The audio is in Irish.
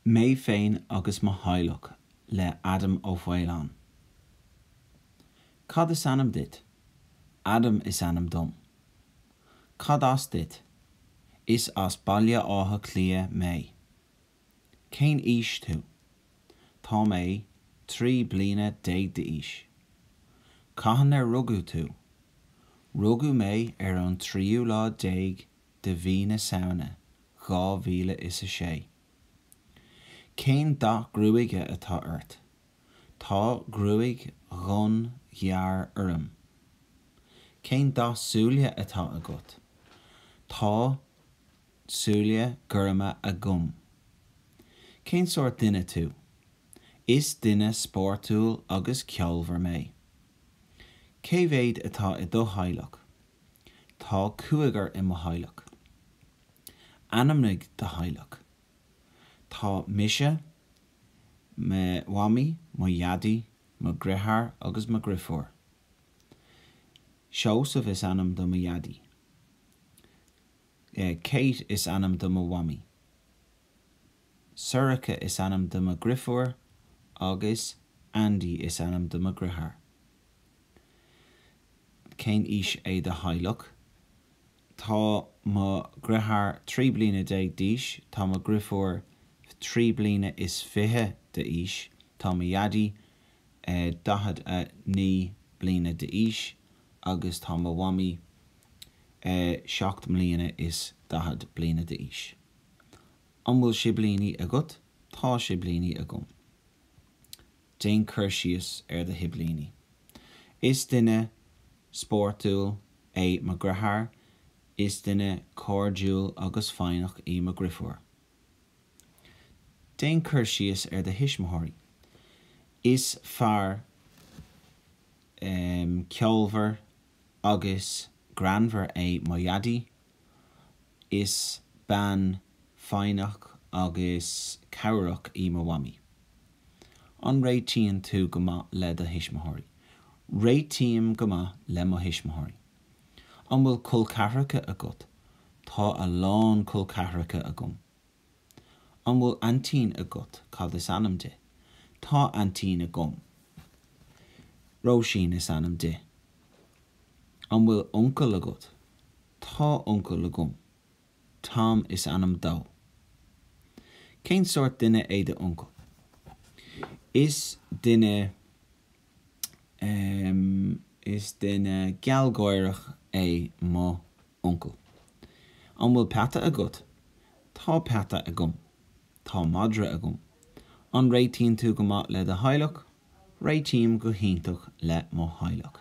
Mé féin agus mo hailech le Adam ó Féin. Cad is anam dit? Adam is anam dom. Cad as dit? Is as bailile átha clia mé. Cén ís tú? Tá mé 3 bliana 10 de ís. Cahan rugu tú? Rugu mé an 3 lá 10 de bhína saona, 2016. Cén da grúige atá ort? Tá grúig ghun ghear Cén da súile atá agat? Tá súile gurma a gum. Cén sort duine tú? Is duine sportúil agus ceolmhar mé. Cé bhéad atá I do hailech? Tá cuagar I mo hailech. Anamnig de hailech. Tá mise, me wami, mo yadi, mo grithar agus mo grifor. Seosaf is anam do mo yadi. Kate is anam do mo wami. Surika is anam do mo grifor, agus Andy is anam do mo grithar. Cén ís é de hailech. Tá mo grithar 3 bliana 10 díis, tá mo grifor 3 bliana is 20 de ís, tá mo yadi 9 bliana de ís, agus tá mo wami 7 bliana is 10 bliana de ís. An bhfuil sé blianaí agat, tá sé blianaí agam. Déan cur síos de hibblianaí. Is duine sportúil é mo grithar, is duine cordúil agus féinach I mo grifor. Déan cur síos de hismothirí. Is fear ceolmhar agus granmhar é mo yadi, is ban féinach agus cabhrach I mo wami. An réitíonn tú go maith le de hismothirí. Réitíonn go maith le mo hismothirí. An bhfuil colcahracha agat, tá a lán colcahracha agam. An bhfuil antín agat, cad is anam de, tá antín agam. Róisín is anam de. An bhfuil uncle agat, tá uncle agam. Tom is anam dó. Cén sort duine é de uncle? Is duine gealgóireach é mo uncle. An bhfuil peata agat, tá peata agam. Tá madra agam. An réitíonn tú go maith le de hailech, réitíonn go hiintach le mo hailech.